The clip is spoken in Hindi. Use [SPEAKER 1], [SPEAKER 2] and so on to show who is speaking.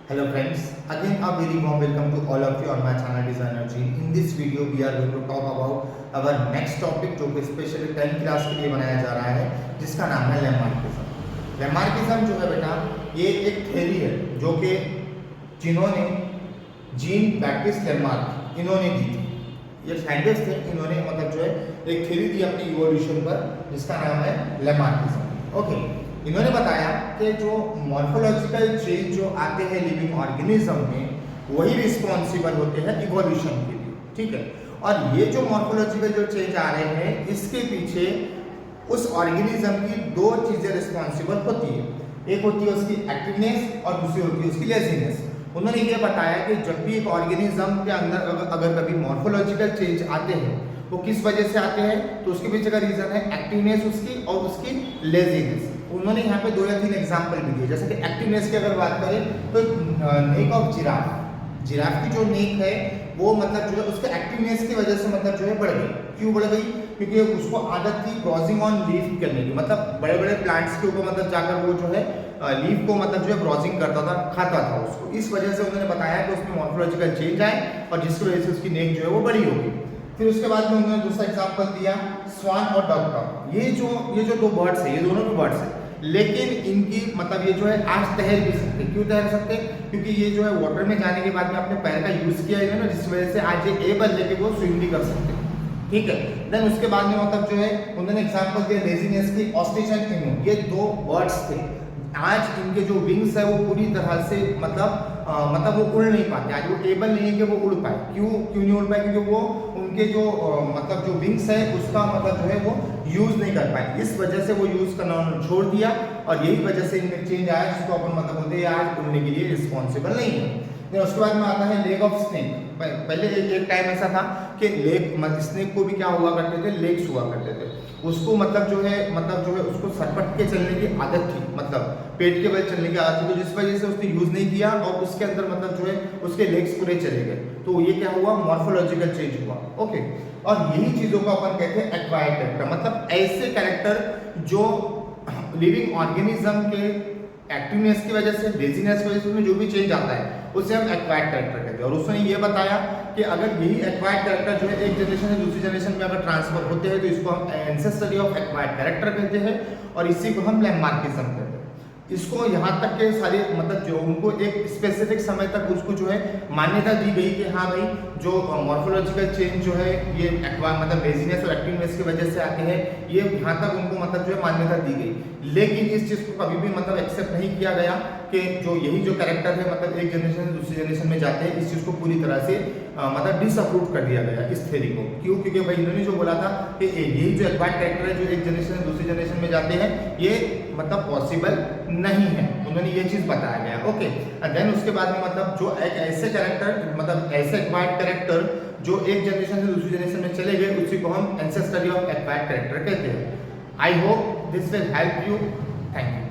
[SPEAKER 1] Hello friends, again a very warm welcome to all of you on my channel Designer G. In this video we are going to talk about our next topic जो कि स्पेशली 10th क्लास के लिए बनाया जा रहा है, जिसका नाम है लैमार्किज्म। लैमार्किज्म जो है बेटा, ये एक थ्योरी है जो कि जिन्होंने जीन बैप्टिस्ट लैमार्क इन्होंने दी थी। ये साइंटिस्ट थे, इन्होंने मतलब जो है एक थ्योरी दी अपनी इवोल्यूशन पर, जिसका नाम है लैमार्किज्म। ओके, इन्होंने बताया कि जो मॉर्फोलॉजिकल चेंज जो आते हैं लिविंग ऑर्गेनिज्म में, वही रिस्पॉन्सिबल होते हैं इवोल्यूशन के लिए, ठीक है। और ये जो मॉर्फोलॉजिकल जो चेंज आ रहे हैं, इसके पीछे उस ऑर्गेनिज्म की दो चीजें रिस्पॉन्सिबल होती है। एक होती है उसकी एक्टिवनेस और दूसरी होती है उसकी लेजीनेस। उन्होंने ये बताया कि जब भी एक ऑर्गेनिज्म के अंदर अगर कभी मॉर्फोलॉजिकल चेंज आते हैं, वो किस वजह से आते हैं, तो उसके पीछे का रीजन है एक्टिवनेस उसकी और उसकी लेजीनेस। उन्होंने यहाँ पे 2 या 3 एग्जाम्पल भी दिए। जैसे कि एक्टिवनेस की अगर बात करें तो नेक ऑफ जिराफ की जो नेक है वो मतलब जो है उसके एक्टिवनेस की वजह से मतलब जो है बढ़ गई। क्यों बढ़ गई? क्योंकि उसको आदत थी ब्राउजिंग ऑन लीफ करने की, मतलब बड़े बड़े प्लांट्स के ऊपर मतलब जाकर वो जो है लीफ को मतलब जो है ब्राउजिंग करता था, खाता था उसको। इस वजह से उन्होंने बताया कि उसमें मॉर्फोलॉजिकल चेंज आए और जिसकी वजह से उसकी नेक जो है वो बड़ी होगी। फिर उसके बाद में उन्होंने दूसरा एग्जाम्पल दिया स्वान और डक का। ये जो 2 बर्ड्स है, ये दोनों भी बर्ड्स है, लेकिन इनकी मतलब ये जो है आज तैर भी सकते। क्यों तैर सकते? क्योंकि ये जो है वाटर में जाने के बाद में अपने पैर का यूज किया है ना, जिस वजह से आज ये एबल है कि वो स्विम भी कर सकते, ठीक है। देन उसके बाद में मतलब जो है उन्होंने एग्जांपल दिया लेजीनेस की, ऑस्ट्रिच एंड इनू। ये 2 बर्ड्स थे, आज इनके जो विंग्स है वो पूरी तरह से मतलब वो उड़ नहीं पाते। आज वो एबल नहीं है कि वो उड़ पाए। क्यों नहीं उड़ पाए? क्योंकि वो उनके जो मतलब जो विंग्स है उसका मतलब जो है वो यूज नहीं कर पाए। इस वजह से वो यूज करना उन्होंने छोड़ दिया और यही वजह से इनमें चेंज आया, जिसको अपन मतलब बोलते हैं आज उड़ने के लिए रिस्पॉन्सिबल नहीं है। फिर उसके बाद में आता है लेग ऑफ स्नेक। पहले एक टाइम ऐसा था कि स्नेक को भी क्या हुआ करते थे, लेग्स हुआ करते थे। उसको मतलब जो है उसको सरपट के चलने की आदत थी, मतलब पेट के बल चलने की आदत थी, तो जिस वजह से उसने यूज नहीं किया और उसके अंदर मतलब जो है उसके लेग्स पूरे चले गए। तो ये क्या हुआ? मॉर्फोलॉजिकल चेंज हुआ। ओके, और यही चीजों को अपन कहते हैं एक्वायर्ड कैरेक्टर, मतलब ऐसे कैरेक्टर जो लिविंग ऑर्गेनिज्म के एक्टिवनेस की वजह से, लेजीनेस की वजह से उसमें जो भी चेंज आता है उसे हम एक्वायर्ड कैरेक्टर कहते हैं। और उसने ये बताया कि अगर यही एक्वायर्ड कैरेक्टर जो है एक जनरेशन से दूसरी जनरेशन में अगर ट्रांसफर होते हैं तो इसको हम एंसेस्टरी ऑफ एक्वायर्ड कैरेक्टर कहते हैं और इसी को हम लैमार्किज्म कहते हैं। इसको यहाँ तक के सारे मतलब जो उनको एक स्पेसिफिक समय तक उसको जो है मान्यता दी गई कि हाँ भाई जो मॉर्फोलॉजिकल चेंज जो है ये मतलब लेजीनेस और एक्टिवनेस की वजह से आते हैं, ये यहाँ तक उनको मतलब जो है मान्यता दी गई। लेकिन इस चीज़ को कभी भी मतलब एक्सेप्ट नहीं किया गया कि जो यही जो कैरेक्टर है मतलब एक जनरेशन से दूसरी जनरेशन में जाते हैं, इस चीज़ को पूरी तरह से मतलब डिसअप्रूव कर दिया गया इस थ्योरी को। क्यों? क्योंकि भाई इन्होंने जो बोला था कि यही जो एक्वायर्ड कैरेक्टर है जो एक जनरेशन से दूसरी जनरेशन में जाते हैं, ये मतलब पॉसिबल नहीं है। उन्होंने ये चीज़ बताया गया। ओके, देन उसके बाद में मतलब जो एक ऐसे कैरेक्टर मतलब ऐसे एक्वायर्ड कैरेक्टर जो एक जनरेशन से दूसरी जनरेशन में चले गए, उसी को हम एंसेस्टरी ऑफ एक्वायर्ड कैरेक्टर कहते हैं। I hope this will help you. Thank you.